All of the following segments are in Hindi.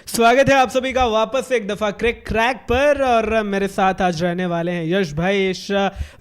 स्वागत है आप सभी का वापस से एक दफा क्रैक पर। और मेरे साथ आज रहने वाले हैं यश भाई। इस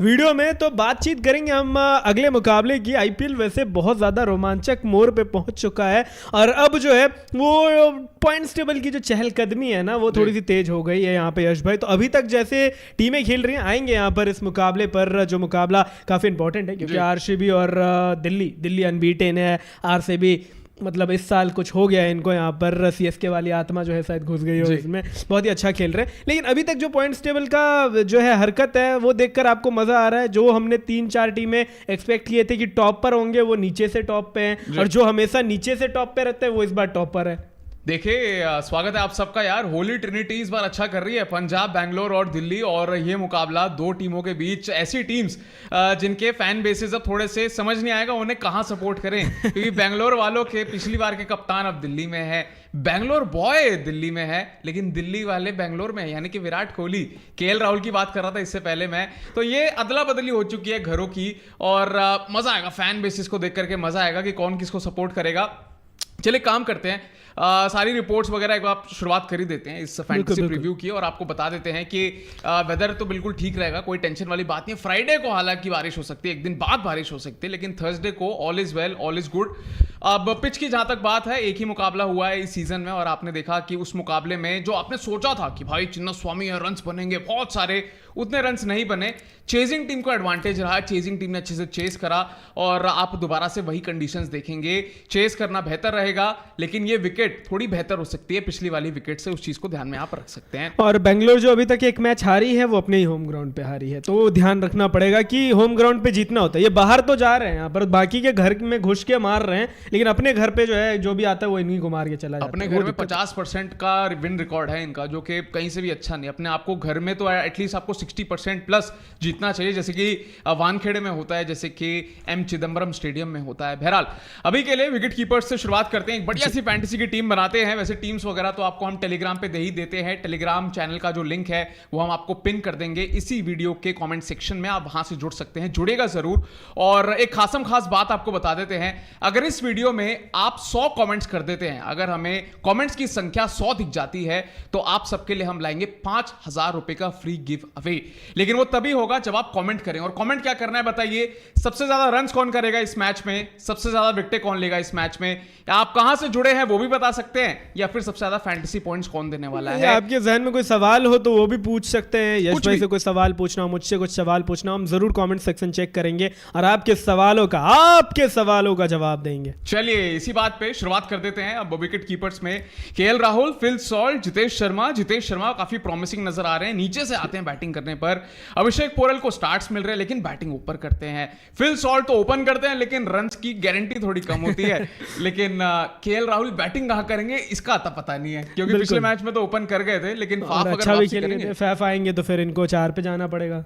वीडियो में तो बातचीत करेंगे हम अगले मुकाबले की। आईपीएल वैसे बहुत ज़्यादा रोमांचक मोड़ पे पहुंच चुका है और अब जो है वो पॉइंट्स टेबल की जो चहलकदमी है ना वो थोड़ी सी तेज हो गई है यहाँ पे यश भाई। तो अभी तक जैसे टीमें खेल रही हैं आएंगे यहाँ पर इस मुकाबले पर, जो मुकाबला काफ़ी इंपॉर्टेंट है क्योंकि आरसीबी और दिल्ली अनबीटेन है। आरसीबी मतलब इस साल कुछ हो गया है इनको, यहाँ पर सीएसके वाली आत्मा जो है शायद घुस गई हो इसमें, बहुत ही अच्छा खेल रहे हैं। लेकिन अभी तक जो पॉइंट्स टेबल का जो है हरकत है वो देखकर आपको मजा आ रहा है। जो हमने 3-4 टीमें एक्सपेक्ट किए थे कि टॉप पर होंगे वो नीचे से टॉप पे हैं, और जो हमेशा नीचे से टॉप पे रहते हैं वो इस बार टॉप पर है। देखिए, स्वागत है आप सबका यार। होली ट्रिनिटी इस बार अच्छा कर रही है, पंजाब, बैंगलोर और दिल्ली। और ये मुकाबला दो टीमों के बीच, ऐसी टीम्स जिनके फैन बेसिस अब थोड़े से समझ नहीं आएगा उन्हें कहां सपोर्ट करें, क्योंकि बैंगलोर वालों के पिछली बार के कप्तान अब दिल्ली में है, बैंगलोर बॉय दिल्ली में है, लेकिन दिल्ली वाले बैंगलोर में है, यानी कि विराट कोहली। केएल राहुल की बात कर रहा था इससे पहले मैं, तो ये अदला बदली हो चुकी है घरों की। और मजा आएगा फैन बेसिस को देख करके, मजा आएगा कि कौन किसको सपोर्ट करेगा। चलिए काम करते हैं, सारी रिपोर्ट्स वगैरह एक बार शुरुआत कर ही देते हैं इस फैंटेसी रिव्यू की, और आपको बता देते हैं कि वेदर तो बिल्कुल ठीक रहेगा, कोई टेंशन वाली बात नहीं है। फ्राइडे को हालांकि बारिश हो सकती है, एक दिन बाद बारिश हो सकती है, लेकिन थर्सडे को all is well, all is good. अब पिच की जहां तक बात है, एक ही मुकाबला हुआ है इस सीजन में, और आपने देखा कि उस मुकाबले में जो आपने सोचा था कि भाई चिन्नास्वामी है, रन्स बनेंगे बहुत सारे, उतने रन्स नहीं बने। चेजिंग टीम को एडवांटेज रहा, चेजिंग टीम ने अच्छे से चेस करा, और आप दोबारा से वही कंडीशंस देखेंगे। चेस करना बेहतर रहेगा, लेकिन ये विकेट थोड़ी बेहतर हो सकती है पिछली वाली विकेट से, उस चीज को ध्यान में आप रख सकते हैं। और बेंगलोर जो अभी तक एक मैच हारी है वो अपने ही होम ग्राउंड पे हारी है, तो ध्यान रखना पड़ेगा कि होम ग्राउंड पे जीतना होता है। ये बाहर तो जा रहे हैं यहाँ पर, बाकी के घर में घुस के मार रहे हैं, लेकिन अपने घर पे जो है जो भी आता है वो इन्हीं को मार के चला जाता है। अपने घर में 50% का विन रिकॉर्ड है इनका, जो कि कहीं से भी अच्छा नहीं। अपने आपको घर में तो एटलीस्ट आपको 60% प्लस जीतना चाहिए, जैसे कि वानखेड़े में होता है, जैसे कि एम चिदम्बरम स्टेडियम में होता है। बहरहाल अभी के लिए विकेट कीपर्स से शुरुआत करते हैं। एक बढ़िया सी फैंटेसी की टीम बनाते हैं। वैसे टीम्स वगैरह तो आपको हम टेलीग्राम पे दे ही देते हैं, टेलीग्राम चैनल का जो लिंक है वो हम आपको पिन कर देंगे इसी वीडियो के कमेंट सेक्शन में, आप वहां से जुड़ सकते हैं, जुड़ेगा जरूर। और एक खासम खास बात आपको बता देते हैं, अगर इस वीडियो में आप 100 कमेंट्स कर देते हैं, अगर हमें कमेंट्स की संख्या 100 दिख जाती है, तो आप सबके लिए हम लाएंगे 5000 रुपए का फ्री गिव अवे। लेकिन वो तभी होगा जब आप कमेंट करें। और कमेंट क्या करना है बताइए, सबसे ज्यादा रन्स कौन करेगा इस मैच में, सबसे ज्यादा विकेट कौन लेगा इस मैच में, आप कहां से जुड़े हैं वो भी बता सकते हैं, या फिर सबसे ज्यादा फैंटेसी पॉइंट्स कौन देने वाला है। आपके जहन में कोई सवाल हो तो वो भी पूछ सकते हैं। यश भाई से कोई सवाल पूछना हो, मुझसे कुछ सवाल पूछना हो, हम जरूर कमेंट सेक्शन चेक करेंगे और आपके सवालों का जवाब देंगे। चलिए इसी बात पे शुरुआत कर देते हैं। अब विकेट कीपर्स में KL Rahul, Phil Salt, Jitesh Sharma काफी प्रॉमिसिंग नजर आ रहे हैं, नीचे से आते हैं बैटिंग करने पर। अभिषेक पोरल को स्टार्ट्स मिल रहे हैं, लेकिन बैटिंग ऊपर करते हैं। फिल सॉल्ट तो ओपन करते हैं, लेकिन रन्स की गारंटी थोड़ी कम होती है। लेकिन केएल राहुल बैटिंग कहां करेंगे इसका आता पता नहीं है, क्योंकि पिछले मैच में तो ओपन कर गए थे, लेकिन फाफ अच्छा भी खेलेंगे, फैफ आएंगे तो फिर इनको 4 पे जाना पड़ेगा।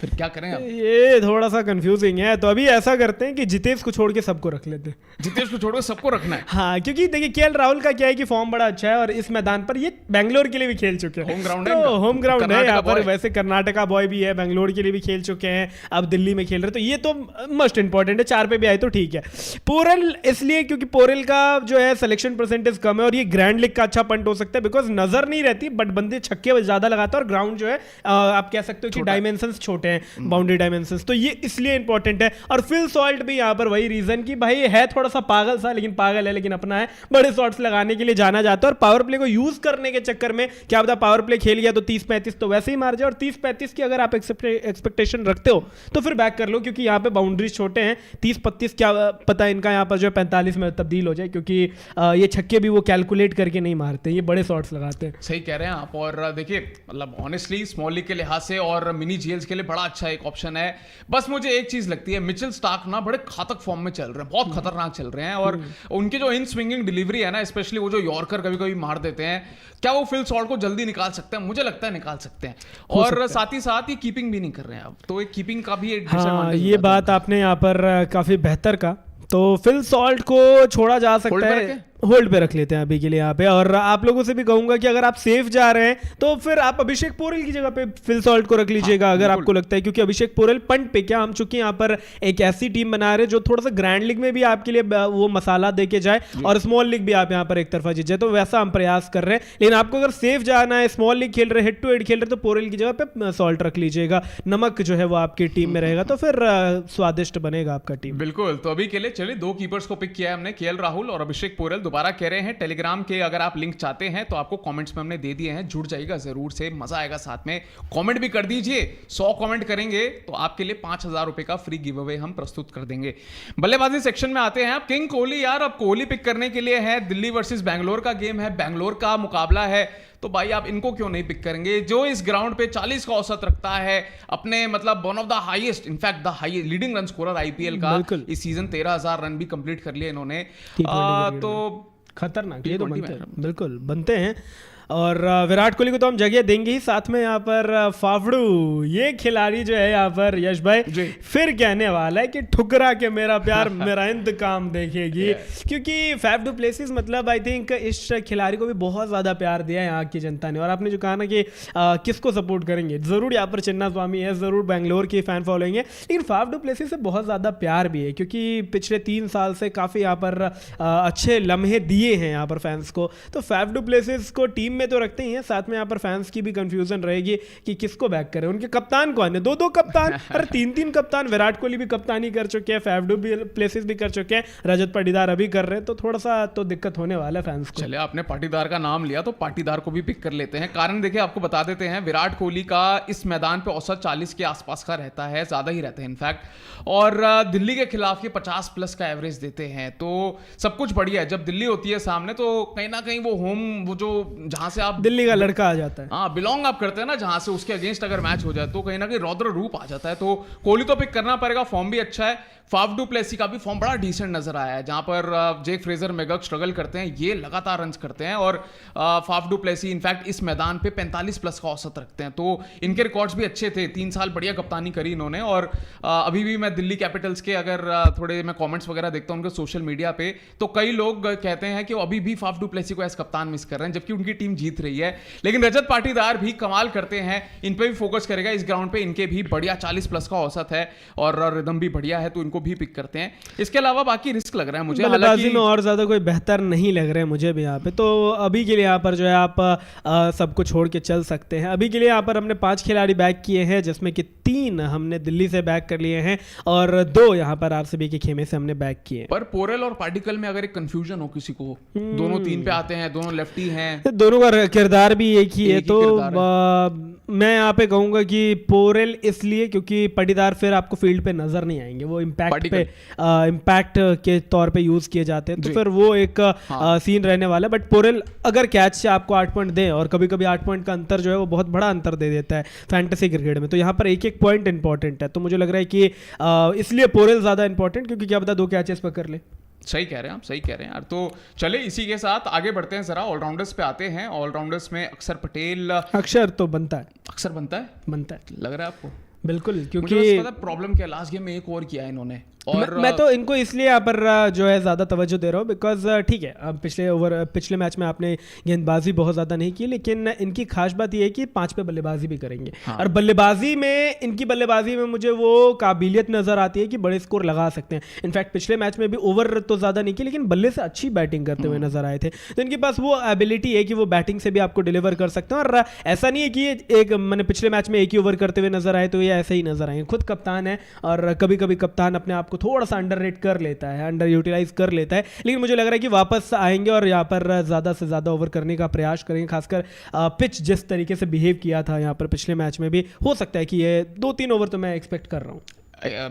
फिर क्या करें आप? ये थोड़ा सा कंफ्यूजिंग है, तो अभी ऐसा करते हैं कि जितेश को छोड़ के सबको रख लेते हैं। जितेश को छोड़ के सबको रखना है? हाँ, क्योंकि देखिए केएल राहुल का क्या है कि फॉर्म बड़ा अच्छा है, और इस मैदान पर ये बैंगलोर के लिए भी खेल चुके हैं, होम ग्राउंड है, तो होम ग्राउंड है यहाँ पर। वैसे कर्नाटका बॉय भी है, बैंगलोर के लिए भी खेल चुके हैं, अब दिल्ली में खेल रहे, तो ये तो मस्ट इंपॉर्टेंट है। 4 पे भी आए तो ठीक है। पोरल इसलिए क्योंकि पोरल का जो है सिलेक्शन परसेंटेज कम है, और ये ग्रैंड लीग का अच्छा पॉइंट हो सकता है, बिकॉज नजर नहीं रहती बट बंदे छक्के ज्यादा लगाते हैं, और ग्राउंड जो है आप कह सकते हो कि डायमेंशंस छोटे हैं, बाउंड्री डायमेंशंस, तो ये इसलिए इंपॉर्टेंट है। और फिल सॉल्ट भी यहाँ पर वही रीजन कि भाई है थोड़ा सा पागल सा, लेकिन पागल है लेकिन अपना है, बड़े शॉट्स लगाने के लिए जाना जाता है, और पावर प्ले को यूज करने के चक्कर में क्या पता पावर प्ले खेल गया तो 30-35 तो वैसे ही मार जाए, और 30-35 की अगर आप एक्सपेक्टेशन रखते हो तो फिर बैक कर लो, क्योंकि यहाँ पे बाउंड्रीज छोटे हैं। 30-35 क्या पता इनका यहाँ पर जो 45 में तब्दील हो जाए, क्योंकि ये छक्के भी वो कैलकुलेट करके नहीं मारते, ये बड़े शॉट्स लगाते हैं। सही कह रहे हैं आप। और देखिए मतलब ऑनेस्टली स्मॉल लीग के लिहाज से और मिनी जीएल्स के लिए बड़ा अच्छा एक ऑप्शन है। बस मुझे एक चीज लगती है, मिचेल स्टार्क ना बड़े घातक फॉर्म में चल रहे हैं, बहुत खतरनाक चल रहे हैं, और उनकी जो इन स्विंगिंग डिलीवरी है ना, स्पेशली वो जो यॉर्कर कभी कभी मार देते हैं, क्या वो फिल सॉल्ट को जल्दी निकाल सकते हैं? मुझे लगता है निकाल सकते हैं। और साथ ही साथ ये कीपिंग भी नहीं कर रहे हैं अब, तो एक कीपिंग का भी एक डिसएडवांटेज। ये बात आपने यहाँ पर काफी बेहतर का, तो फिल सॉल्ट को छोड़ा जा सकता है। होल्ड पे रख लेते हैं अभी के लिए यहाँ पे। और आप लोगों से भी कहूंगा कि अगर आप सेफ जा रहे हैं तो फिर आप अभिषेक पोरेल की जगह पे फिल सॉल्ट को रख लीजिएगा, अगर आपको लगता है, क्योंकि अभिषेक पोरेल पंट पे क्या हम चूंकि यहाँ पर एक ऐसी टीम बना रहे जो थोड़ा सा ग्रैंड लीग में भी आपके लिए वो मसाला दे के जाए और स्मॉल लीग भी आप यहाँ पर एक तरफा जीत जाए, तो वैसा हम प्रयास कर रहे हैं। लेकिन आपको अगर सेफ जाना है, स्मॉल लीग खेल रहे, हेड टू हेड खेल रहे, तो पोरेल की जगह पे सॉल्ट रख लीजिएगा, नमक जो है वो आपकी टीम में रहेगा तो फिर स्वादिष्ट बनेगा आपका टीम। बिल्कुल। तो अभी के लिए चलिए 2 कीपर्स को पिक किया है हमने, केएल राहुल और अभिषेक पोरेल। दोबारा कह रहे हैं टेलीग्राम के अगर आप लिंक चाहते हैं तो आपको कमेंट्स में हमने दे दिए हैं, जुड़ जाइएगा जरूर से, मजा आएगा। साथ में कमेंट भी कर दीजिए, 100 कमेंट करेंगे तो आपके लिए 5,000 रुपए का फ्री गिव अवे हम प्रस्तुत कर देंगे। बल्लेबाजी सेक्शन में आते हैं आप। किंग कोहली यार, अब कोहली पिक करने के लिए है, दिल्ली वर्सेस बैंगलोर का गेम है, बैंगलोर का मुकाबला है, तो भाई आप इनको क्यों नहीं पिक करेंगे, जो इस ग्राउंड पे 40 का औसत रखता है, अपने मतलब one of the highest, in fact the highest leading run scorer IPL का इस सीजन, 13,000 रन भी कंप्लीट कर लिए इन्होंने, तो खतरनाक ये तो बनते हैं, बिल्कुल बनते हैं। और विराट कोहली को तो हम जगह देंगे ही, साथ में यहाँ पर फाफड़ू ये खिलाड़ी जो है यहाँ पर यश भाई फिर कहने वाला है कि ठुकरा के मेरा प्यार मेरा इंतकाम देखेगी, क्योंकि फैफ डू प्लेसिस मतलब आई थिंक इस खिलाड़ी को भी बहुत ज़्यादा प्यार दिया है यहाँ की जनता ने। और आपने जो कहा ना कि किसको सपोर्ट करेंगे, ज़रूर यहाँ पर चिन्ना स्वामी है, ज़रूर बैंगलोर की फ़ैन फॉलोइंग है, लेकिन फैफ डू प्लेसिस से बहुत ज़्यादा प्यार भी है, क्योंकि पिछले 3 साल से काफ़ी यहाँ पर अच्छे लम्हे दिए हैं यहाँ पर फैंस को। तो फैफ डू प्लेसिस को टीम में तो रखते ही हैं, साथ में यहाँ पर फैंस की भी कंफ्यूजन रहेगी कि किसको बैक करें, उनके कप्तान कौन है, 2-2 कप्तान, अरे 3-3 कप्तान। विराट कोहली भी कप्तानी कर चुके हैं, फैफ डू प्लेसिस भी कर चुके हैं, रजत पाटीदार अभी कर रहे हैं, तो थोड़ा सा तो दिक्कत होने वाला है फैंस को। चलिए आपने पाटीदार का नाम लिया तो पाटीदार को भी पिक कर लेते हैं। कारण देखिए आपको बता देते हैं, विराट कोहली का इस मैदान पे औसत 40 के आसपास का रहता है, ज्यादा ही रहते हैं इनफैक्ट, और दिल्ली के खिलाफ ये 50 प्लस का एवरेज देते हैं, तो सब कुछ बढ़िया है। जब दिल्ली होती है सामने तो कहीं ना कहीं वो होम, वो जो जहां से आप दिल्ली का लड़का आ जाता है, हाँ बिलोंग आप करते हैं ना, जहां से उसके अगेंस्ट अगर मैच हो जाए तो कहीं ना कहीं रौद्र रूप आ जाता है। तो कोहली तो पिक करना पड़ेगा, फॉर्म भी अच्छा है। फाफ डू प्लेसी का भी फॉर्म बड़ा डिसेंट नजर आया है, जहां पर जेक फ्रेजर मैगक स्ट्रगल करते हैं, ये लगातार रन्स करते हैं, और फाफ डू प्लेसी इनफैक्ट इस मैदान पे 45 प्लस का औसत रखते हैं, तो इनके रिकॉर्ड्स भी अच्छे थे। 3 साल बढ़िया कप्तानी करी इन्होंने, और अभी भी मैं दिल्ली कैपिटल्स के अगर थोड़े मैं कॉमेंट्स वगैरह देखता हूँ उनके सोशल मीडिया पे, तो कई लोग कहते हैं कि वो अभी भी फाफ डू प्लेसी को एज कप्तान मिस कर रहे हैं, जबकि उनकी टीम जीत रही है। लेकिन रजत पाटीदार भी कमाल करते हैं, इन पे भी फोकस करेगा इस ग्राउंड पे, इनके भी बढ़िया 40 प्लस का औसत है और रिदम भी बढ़िया है, तो इनको भी पिक करते हैं। इसके अलावा बाकी रिस्क लग रहा है मुझे, बल्लेबाजी में और ज्यादा कोई बेहतर नहीं लग रहे हैं मुझे भी यहाँ पे, तो अभी के लिए यहाँ पर जो है आप सबको छोड़ के चल सकते हैं। अभी के लिए यहाँ पर हमने 5 खिलाड़ी बैक किए हैं, जिसमें कि 3 हमने दिल्ली से बैक कर लिए हैं और 2 यहाँ पर आरसीबी के खेमे से हमने बैक किए। पर पोरेल और पार्टिकल में अगर एक कंफ्यूजन हो किसी को, दोनों 3 पे आते हैं, दोनों लेफ्टी हैं, दोनों का किरदार भी एक ही है, तो मैं यहाँ पे कहूंगा कि पोरेल इसलिए क्योंकि पाटीदार फिर आपको फील्ड पे नजर नहीं आएंगे, वो इम्पैक्ट के तौर पे यूज किए जाते हैं, तो फिर वो एक सीन रहने वाला है। बट पोरेल अगर कैच से आपको 8 पॉइंट दे, और कभी कभी 8 पॉइंट का अंतर जो है वो बहुत बड़ा अंतर दे देता है फैंटेसी क्रिकेट में, तो यहाँ पर एक पॉइंट इंपॉर्टेंट है, तो मुझे लग रहा है कि इसलिए पोरेल ज्यादा इंपॉर्टेंट, क्योंकि क्या पता 2 कैचेस पकड़ ले। सही कह रहे हैं आप, सही कह रहे हैं यार। तो चले इसी के साथ आगे बढ़ते हैं, जरा ऑलराउंडर्स पे आते हैं। ऑलराउंडर्स में अक्षर पटेल, अक्षर तो बनता है, अक्षर बनता है लग रहा है आपको? बिल्कुल, क्योंकि प्रॉब्लम क्या, लास्ट गेम में एक ओवर किया है इन्होंने, और मैं तो इनको इसलिए यहाँ पर जो है ज़्यादा तवज्जो दे रहा हूँ, बिकॉज ठीक है अब पिछले मैच में आपने गेंदबाजी बहुत ज़्यादा नहीं की, लेकिन इनकी खास बात ये है कि 5 पे बल्लेबाजी भी करेंगे। हाँ। और बल्लेबाजी में इनकी बल्लेबाजी में मुझे वो काबिलियत नज़र आती है कि बड़े स्कोर लगा सकते हैं। इनफैक्ट पिछले मैच में भी ओवर तो ज़्यादा नहीं की, लेकिन बल्ले से अच्छी बैटिंग करते हुए नजर आए थे, तो इनके पास वो एबिलिटी है कि वो बैटिंग से भी आपको डिलीवर कर सकते हैं। और ऐसा नहीं है कि एक मैंने पिछले मैच में एक ही ओवर करते हुए नजर आए तो ये ऐसे ही नजर आए, खुद कप्तान है, और कभी कभी कप्तान अपने आप को थोड़ा सा अंडररेट कर लेता है, अंडर यूटिलाइज कर लेता है, लेकिन मुझे लग रहा है कि वापस आएंगे और यहाँ पर ज़्यादा से ज़्यादा ओवर करने का प्रयास करेंगे। खासकर पिच जिस तरीके से बिहेव किया था यहाँ पर पिछले मैच में भी, हो सकता है कि ये 2-3 ओवर तो मैं एक्सपेक्ट कर रहा हूँ।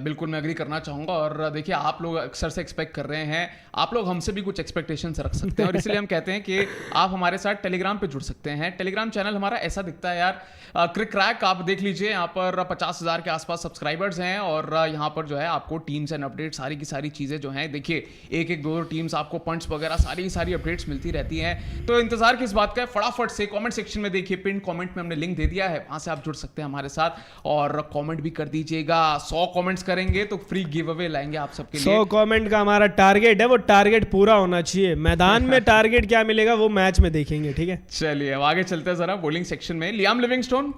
बिल्कुल मैं एग्री करना चाहूंगा, और देखिए आप लोग अक्सर से एक्सपेक्ट कर रहे हैं, आप लोग हमसे भी कुछ एक्सपेक्टेशंस रख सकते हैं, और इसलिए हम कहते हैं कि आप हमारे साथ टेलीग्राम पे जुड़ सकते हैं। टेलीग्राम चैनल हमारा ऐसा दिखता है यार, क्रिक क्रैक आप देख लीजिए, यहाँ पर 50,000 के आसपास सब्सक्राइबर्स हैं, और यहाँ पर जो है आपको टीम्स एंड अपडेट सारी की सारी चीज़ें जो हैं, देखिए 1-2 टीम्स आपको पॉइंट्स वगैरह सारी की सारी अपडेट्स मिलती रहती हैं। तो इंतजार किस बात का है, फटाफट से कॉमेंट सेक्शन में देखिए, पिन कॉमेंट में हमने लिंक दे दिया है, वहाँ से आप जुड़ सकते हैं हमारे साथ, और कॉमेंट भी कर दीजिएगा। 100 कमेंट्स करेंगे तो फ्री गिव अवे लाएंगे आप सबके 100 लिए। कमेंट का हमारा टारगेट है, वो टारगेट पूरा होना चाहिए। मैदान में टारगेट क्या मिलेगा वो मैच में देखेंगे, ठीक है। चलिए अब आगे चलते हैं जरा बॉलिंग सेक्शन में। लियाम लिविंगस्टोन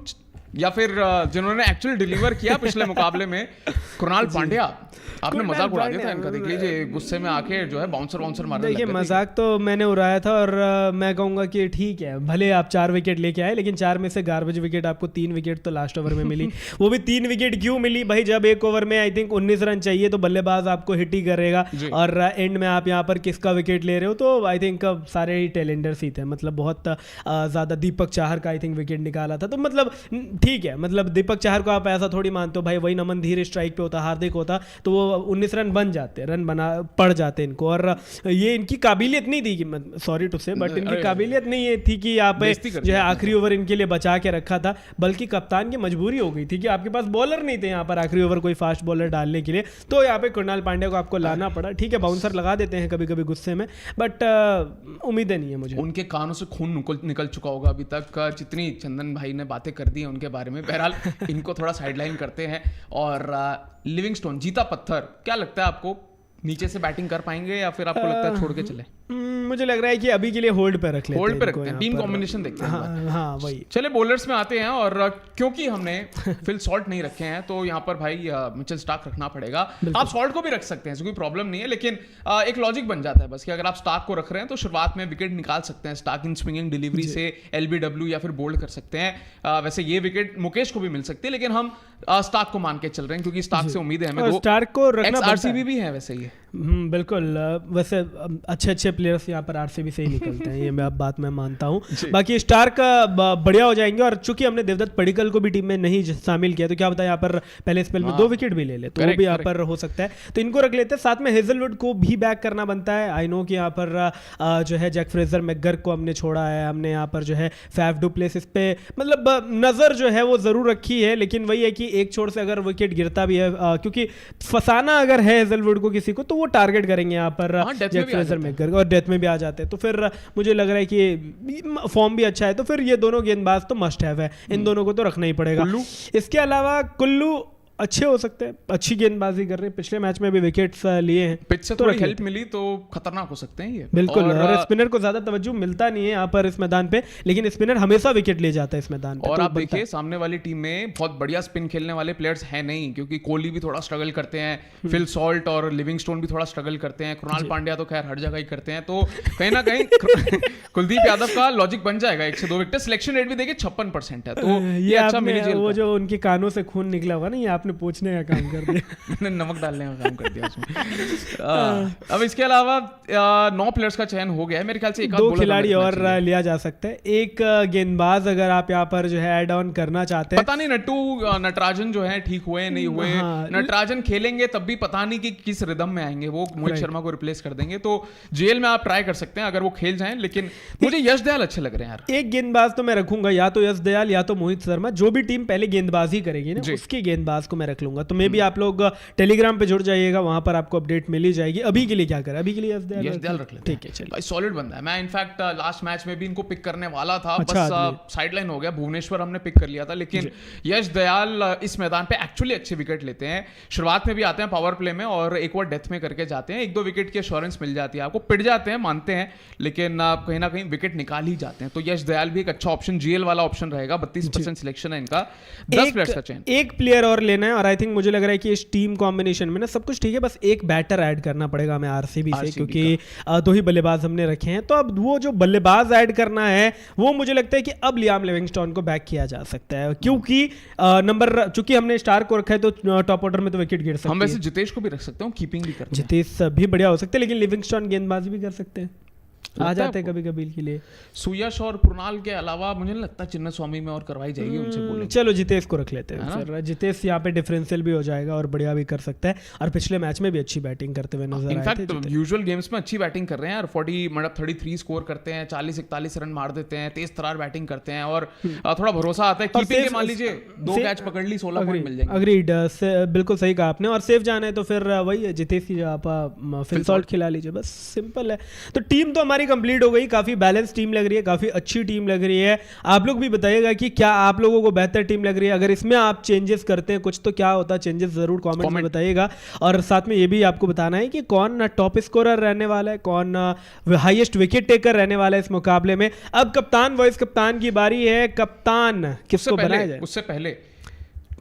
या फिर जिन्होंने एक्चुअली डिलीवर किया पिछले मुकाबले में, कृणाल पांड्या। आपने कृणाल मजाक उड़ा दिया था पांड्या, इनका, देख लीजिए गुस्से में आके जो है बाउंसर मारने देखिए लग गए थे। मजाक तो मैंने उड़ाया था, और मैं कहूंगा कि ठीक है, भले आप 4 विकेट लेके आए, लेकिन 4 में से गार्बेज विकेट आपको 3 विकेट तो लास्ट ओवर में मिली। वो भी 3 विकेट क्यों मिली भाई? जब एक ओवर में आई थिंक 19 रन चाहिए तो बल्लेबाज आपको हिट ही करेगा, और एंड में आप यहाँ पर किसका विकेट ले रहे हो? तो आई थिंक सारे ही टेलेंडर्स ही थे, मतलब बहुत ज़्यादा। दीपक चाहर का आई थिंक विकेट निकाला था, तो मतलब ठीक है, मतलब दीपक चाहर को आप ऐसा थोड़ी मानते हो भाई, वही नमन धीर स्ट्राइक पे होता, हार्दिक होता तो वो 19 रन बन जाते, रन बना पड़ जाते इनको। और ये इनकी काबिलियत नहीं थी कि, सॉरी टू से, बट इनकी काबिलियत नहीं ये थी कि यहाँ पे जो है आखिरी ओवर इनके लिए बचा के रखा था, बल्कि कप्तान की मजबूरी हो गई थी कि आपके पास बॉलर नहीं थे यहाँ पर आखिरी ओवर कोई फास्ट बॉलर डालने के लिए, तो यहाँ पे कृणाल पांड्या को आपको लाना पड़ा। ठीक है, बाउंसर लगा देते हैं कभी कभी गुस्से में, बट उम्मीदें नहीं है मुझे। उनके कानों से खून निकल चुका होगा अभी तक, जितनी चंदन भाई ने बातें कर दी हैं उनके बारे में। बहरहाल इनको थोड़ा साइडलाइन करते हैं। और लिविंगस्टोन जीता पत्थर, क्या लगता है आपको, नीचे से बैटिंग कर पाएंगे या फिर आपको लगता है छोड़ के चले? मुझे लग रहा है कि अभी के लिए होल्ड पे रख लेते हैं, होल्ड पे रखते हैं, टीम कॉम्बिनेशन देखते हैं। हाँ वही। चले बॉलर्स में आते हैं, और क्योंकि हमने फिल सॉल्ट नहीं रखे हैं तो यहाँ पर भाई मिचेल स्टार्क रखना पड़ेगा। आप सॉल्ट को भी रख सकते हैं, कोई प्रॉब्लम नहीं है, लेकिन एक लॉजिक बन जाता है बस कि अगर आप स्टार्क को रख रहे हैं तो शुरुआत में विकेट निकाल सकते हैं। स्टार्क इन स्विंगिंग डिलीवरी से LBW या फिर बोल्ड कर सकते हैं। वैसे ये विकेट मुकेश को भी मिल सकती है, लेकिन हम स्टार्क को मान के चल रहे हैं क्योंकि स्टार्क से उम्मीद है हमें। स्टार्क को रखना RCB भी है वैसे ये। बिल्कुल, वैसे अच्छे प्लेयर्स यहाँ पर RCB से ही निकलते हैं, ये बात मैं मानता हूँ। बाकी स्टार्क बढ़िया हो जाएंगे, और चूंकि हमने देवदत्त पडिक्कल को भी टीम में नहीं शामिल किया, तो क्या पता यहाँ पर पहले स्पेल में 2 विकेट भी ले ले, तो वो भी यहाँ पर हो सकता है, तो इनको रख लेते हैं। साथ में हेजलवुड को भी बैक करना बनता है। आई नो कि यहाँ पर जो है जैक फ्रेजर मैकगर्क को हमने छोड़ा है, हमने यहाँ पर जो है फैफ डू प्लेसिस पे मतलब नजर जो है वो जरूर रखी है, लेकिन वही है कि एक छोर से अगर विकेट गिरता भी है, क्योंकि फसाना अगर है हेजलवुड को किसी को, तो वो टारगेट करेंगे यहाँ पर जैक फ्रेजर मैकगर्क, और डेथ में भी आ जाते हैं। तो फिर मुझे लग रहा है कि फॉर्म भी अच्छा है, तो फिर ये दोनों गेंदबाज तो मस्ट हैव है, इन दोनों को तो रखना ही पड़ेगा। इसके अलावा कुल्लू अच्छे हो सकते हैं, अच्छी गेंदबाजी कर रहे हैं, पिछले मैच में भी विकेट्स लिए हैं, पिच से थोड़ी हेल्प मिली तो खतरनाक हो सकते हैं ये। बिल्कुल, और स्पिनर को ज्यादा तवज्जो मिलता नहीं है यहाँ पर इस मैदान पे, लेकिन स्पिनर हमेशा विकेट ले जाता है इस मैदान पे। और तो आप देखिए सामने वाली टीम में बहुत बढ़िया स्पिन खेलने वाले प्लेयर्स हैं नहीं, क्योंकि कोहली भी थोड़ा स्ट्रगल करते हैं, फिल सॉल्ट और लिविंगस्टोन भी थोड़ा स्ट्रगल करते हैं, कृणाल पांड्या तो खैर हर जगह ही करते हैं, तो कहीं ना कहीं कुलदीप यादव का लॉजिक बन जाएगा। 1 से 2 विकेट, सिलेक्शन रेट भी देखिए 56% है, तो ये अच्छा मिली जेल। वो जो उनके कानों से खून निकला हुआ ना, ये आपने पूछने का काम कर दिया। मैंने नमक डालने का काम कर दिया उसमें। अब इसके अलावा 9 प्लेयर्स का चयन हो गया है मेरे ख्याल से। 2 खिलाड़ी और लिया जा सकता है, एक गेंदबाज अगर आप यहाँ पर जो है ऐड ऑन करना चाहते हैं। पता नहीं नटराजन जो है ठीक हुए नहीं हुए, नटराजन खेलेंगे तब भी पता नहीं कि किस रिदम में आएंगे, वो मोहित शर्मा को रिप्लेस कर देंगे, तो जेल में आप ट्राई कर सकते हैं अगर वो खेल जाएं, लेकिन मुझे यश दयाल अच्छे लग रहे हैं यार। एक गेंदबाज तो मैं रखूंगा, या तो यश दयाल या तो मोहित शर्मा, जो भी टीम पहले गेंदबाजी करेगी ना उसके गेंदबाज को मैं रख लूंगा। तो मे भी आप लोग टेलीग्राम पे जुड़ जाइएगा, वहां पर आपको अपडेट मिल ही जाएगी। अभी के लिए क्या करें, अभी के लिए यश दयाल रख लेते हैं। ठीक है, चलिए भाई सॉलिड बंदा है। मैं इनफैक्ट लास्ट मैच में भी इनको पिक करने वाला था, बस साइडलाइन हो गया, भुवनेश्वर हमने पिक कर लिया था, लेकिन यश दयाल इस मैदान पे एक्चुअली अच्छे विकेट लेते हैं। शुरुआत में भी आते हैं पावर प्ले में और एक बार डेथ में करके जाते हैं, 1-2 विकेट की एश्योरेंस मिल जाती है आपको, पिट जाते हैं मानते हैं, लेकिन कहीं ना कहीं विकेट निकाल ही जाते हैं। तो यश दयाल भी एक अच्छा ऑप्शन, जीएल वाला ऑप्शन रहेगा। 32% सिलेक्शन है इनका, 10 प्लेयर्स का चयन। एक प्लेयर और लेना है, और आई थिंक मुझे लग रहा है कि इस टीम कॉम्बिनेशन में ना सब कुछ ठीक है, बस एक बैटर ऐड करना पड़ेगा हमें आरसीबी से, क्योंकि 2 ही बल्लेबाज हमने रखे हैं। तो अब वो जो बल्लेबाज ऐड करना है वो मुझे लगता है कि अब लियाम लिविंगस्टोन को बैक किया जा सकता है, क्योंकि नंबर चूंकि हमने स्टार को रखा है तो टॉप ऑर्डर में तो विकेट गिर सकते हैं। हम वैसे जितेश को भी रख सकते हैं, कीपिंग भी करते हैं, जितेश भी बढ़िया हो सकते हैं, लेकिन लिविंगस्टोन गेंदबाजी भी कर सकते हैं, आ जाते हैं कभी कभी के लिए। सुयश और कृणाल के अलावा मुझे नहीं लगता चिन्ना स्वामी में और करवाई जाएगी, उनसे बोलेंगे। चलो जितेश को रख लेते हैं फिर, जितेश यहाँ पे डिफरेंशियल भी हो जाएगा और बढ़िया भी कर सकता है, और पिछले मैच में भी अच्छी बैटिंग करते हुए नजर आए थे। इनफैक्ट यूजुअल गेम्स में अच्छी बैटिंग कर रहे हैं यार, 33 स्कोर करते हैं, 40-41 रन मार देते हैं, तेज तरार बैटिंग करते हैं, और थोड़ा भरोसा आता है। कीपिंग के मान लीजिए 2 कैच पकड़ ली, 16 पॉइंट मिल जाएंगे। अग्रीड, बिल्कुल सही कहा आपने। और सेफ जाना है तो फिर वही जितेश की आप फिल सॉल्ट खिला लीजिए, बस सिंपल है। तो टीम तो हमारी हमारी कंप्लीट हो गई, काफी बैलेंस टीम लग रही है, काफी अच्छी टीम लग रही है। आप लोग भी बताइएगा कि क्या आप लोगों को बेहतर टीम लग रही है, अगर इसमें आप चेंजेस करते हैं कुछ तो क्या होता है चेंजेस, जरूर कमेंट में बताइएगा। और साथ में ये भी आपको बताना है कि कौन टॉप स्कोरर रहने वाला है, कौन हाईएस्ट विकेट टेकर रहने वाला है इस मुकाबले में। अब कप्तान वाइस कप्तान की बारी है, कप्तान किसको बनाया जाए? उससे पहले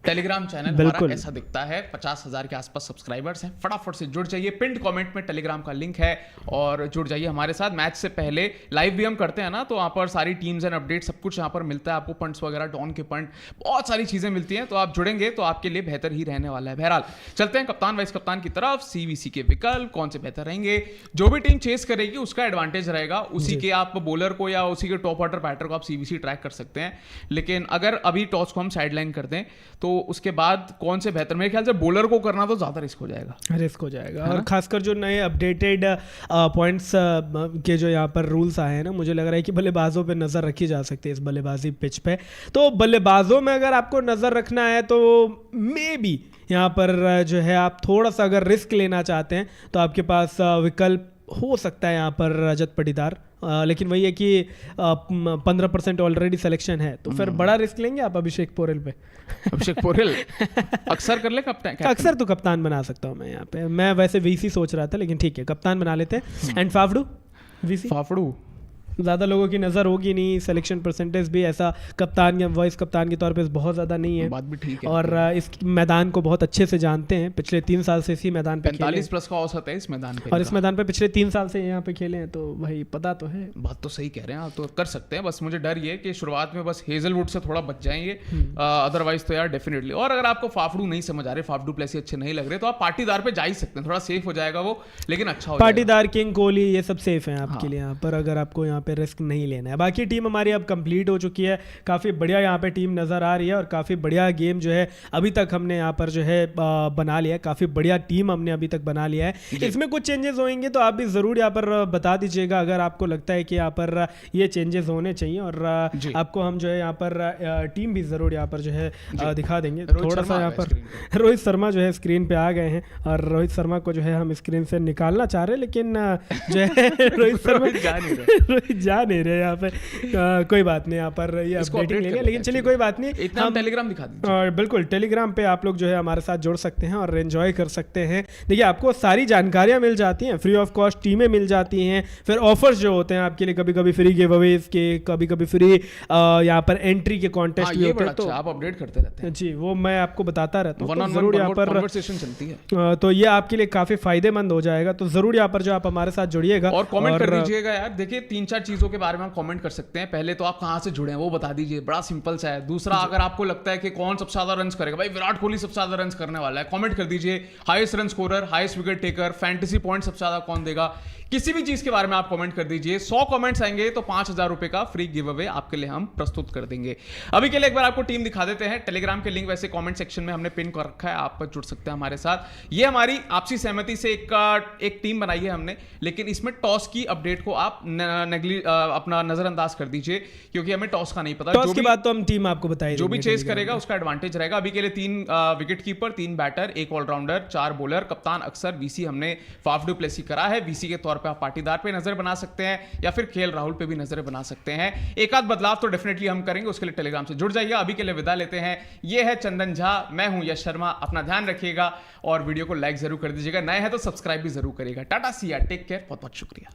टेलीग्राम चैनल हमारा ऐसा दिखता है, 50,000 के आसपास सब्सक्राइबर्स हैं। फटाफट से जुड़ जाइए, पिंड कमेंट में टेलीग्राम का लिंक है और जुड़ जाइए हमारे साथ। मैच से पहले लाइव भी हम करते हैं ना, तो वहाँ पर सारी टीम्स एंड अपडेट सब कुछ यहाँ पर मिलता है आपको, पंट्स वगैरह, डॉन के पंट, बहुत सारी चीजें मिलती हैं। तो आप जुड़ेंगे तो आपके लिए बेहतर ही रहने वाला है। बहरहाल चलते हैं कप्तान वाइस कप्तान की तरफ। सीवीसी के विकल्प कौन से बेहतर रहेंगे, जो भी टीम चेस करेगी उसका एडवांटेज रहेगा, उसी के आप बॉलर को या उसी के टॉप ऑर्डर बैटर को आप सीवीसी ट्रैक कर सकते हैं। लेकिन अगर अभी टॉस को हम साइडलाइन कर दें तो उसके बाद कौन से बेहतर, मेरे ख्याल से बॉलर को करना तो ज्यादा रिस्क हो जाएगा। और खासकर जो नए अपडेटेड पॉइंट्स के जो यहाँ पर रूल्स आए हैं ना, मुझे लग रहा है कि बल्लेबाजों पे नजर रखी जा सकती है इस बल्लेबाजी पिच पे। तो बल्लेबाजों में अगर आपको नजर रखना है तो मे बी यहाँ पर जो है आप थोड़ा सा अगर रिस्क लेना चाहते हैं तो आपके पास विकल्प हो सकता है यहाँ पर रजत पाटीदार। लेकिन वही है कि 15% ऑलरेडी सिलेक्शन है, तो फिर बड़ा रिस्क लेंगे आप अभिषेक पोरेल पे। अभिषेक पोरेल अक्सर कर ले कप्तान, अक्सर तो कप्तान बना सकता हूँ मैं यहाँ पे। मैं वैसे वीसी सोच रहा था, लेकिन ठीक है कप्तान बना लेते हैं। एंड फाफड़ू वीसी, फाफड़ू ज़्यादा लोगों की नज़र होगी नहीं, सिलेक्शन परसेंटेज भी ऐसा कप्तान या वाइस कप्तान के तौर पे बहुत ज़्यादा नहीं है। बात भी ठीक है। और इस मैदान को बहुत अच्छे से जानते हैं, पिछले 3 साल से इसी मैदान पे 45 प्लस का औसत है इस मैदान पे, और इस मैदान पे पिछले 3 साल से यहाँ पे खेले हैं, तो भाई पता तो है। बात तो सही कह रहे हैं आप, तो कर सकते हैं। बस मुझे डर ये कि शुरुआत में बस हेजलवुड से थोड़ा बच जाएंगे, अदरवाइज तो यार डेफिनेटली। और अगर आपको फाफड़ू नहीं समझ आ रहे, फाफड़ू प्लेस अच्छे नहीं लग रहे, तो आप पाटीदार पे जा ही सकते हैं, थोड़ा सेफ हो जाएगा वो, लेकिन अच्छा हो जाएगा। पाटीदार, किंग कोहली, ये सब सेफ हैं आपके लिए यहाँ पर, अगर आपको यहाँ पे रिस्क नहीं लेना है। बाकी टीम हमारी अब कंप्लीट हो चुकी है, काफ़ी बढ़िया यहाँ पे टीम नज़र आ रही है और काफ़ी बढ़िया गेम जो है अभी तक हमने यहाँ पर जो है बना लिया है। काफ़ी बढ़िया टीम हमने अभी तक बना लिया है। इसमें कुछ चेंजेस होंगे तो आप भी ज़रूर यहाँ पर बता दीजिएगा, अगर आपको लगता है कि यहाँ पर ये चेंजेस होने चाहिए। और आपको हम जो है यहाँ पर टीम भी ज़रूर यहाँ पर जो है दिखा देंगे। थोड़ा सा यहाँ पर रोहित शर्मा जो है स्क्रीन पर आ गए हैं और रोहित शर्मा को जो है हम स्क्रीन से निकालना चाह रहे हैं, लेकिन जो है रोहित शर्मा जा नहीं रहे यहाँ पे। कोई बात नहीं, यहाँ पर ये अपडेटिंग लेंगे, लेकिन चलिए कोई बात नहीं, हम टेलीग्राम दिखा दीजिए। बिल्कुल टेलीग्राम पे आप लोग जो है हमारे साथ जुड़ सकते हैं और एंजॉय कर सकते हैं। देखिए आपको सारी जानकारियां मिल जाती हैं, फ्री ऑफ कॉस्ट टीमें मिल जाती हैं, फिर ऑफर्स जो होते हैं आपके लिए, कभी कभी फ्री गिव अवेज के, कभी कभी फ्री यहाँ पर एंट्री के कॉन्टेस्ट भी होते हैं। तो आप अपडेट करते रहते हैं जी, वो मैं आपको बताता रहता हूँ, तो जरूर यहाँ पर कन्वर्सेशन चलती है, तो ये आपके लिए काफी फायदेमंद हो जाएगा। तो जरूर यहाँ पर जो आप हमारे साथ जुड़िएगा और कमेंट कर दीजिएगा यार। देखिए 3-4 चीजों के बारे में आप कमेंट कर सकते हैं। पहले तो आप कहां से जुड़े हैं वो बता दीजिए, बड़ा सिंपल सा है। दूसरा, अगर आपको लगता है कि कौन सबसे ज्यादा रन करेगा, भाई विराट कोहली सबसे ज्यादा रन करने वाला है, कमेंट कर दीजिए। Highest run scorer, highest wicket taker, fantasy point सबसे ज्यादा कौन देगा, किसी भी चीज के बारे में आप कमेंट कर दीजिए। 100 कमेंट्स आएंगे तो 5,000 रुपए का फ्री गिव अवे आपके लिए हम प्रस्तुत कर देंगे। अभी के लिए एक बार आपको टीम दिखा देते हैं। टेलीग्राम के लिंक वैसे कमेंट सेक्शन में हमने पिन कर रखा है, आप जुड़ सकते हैं हमारे साथ। ये हमारी आपसी सहमति से एक टीम बनाई है हमने, लेकिन इसमें टॉस की अपडेट को आप अपना नजरअंदाज कर दीजिए, क्योंकि हमें टॉस का नहीं पता। टॉस के बाद तो हम टीम आपको बताएंगे, जो भी चेस करेगा उसका एडवांटेज रहेगा। अभी के लिए 3 wicket keeper, 3 batter, 1 allrounder, 4 bowler. कप्तान अक्सर वीसी हमने फाफ डू प्लेसी करा है। वीसी के तौर पर आप पाटीदार पे नजर बना सकते हैं या फिर केएल राहुल पे भी नजर बना सकते हैं। एक आध बदलाव तो डेफिनेटली हम करेंगे, उसके लिए टेलीग्राम से जुड़ जाइए। अभी के लिए विदा लेते हैं। ये है चंदन झा, मैं हूं यश शर्मा। अपना ध्यान रखिएगा और वीडियो को लाइक जरूर कर दीजिएगा। नए हैं तो सब्सक्राइब भी जरूर करिएगा। टाटा, सी या, टेक केयर, बहुत बहुत शुक्रिया।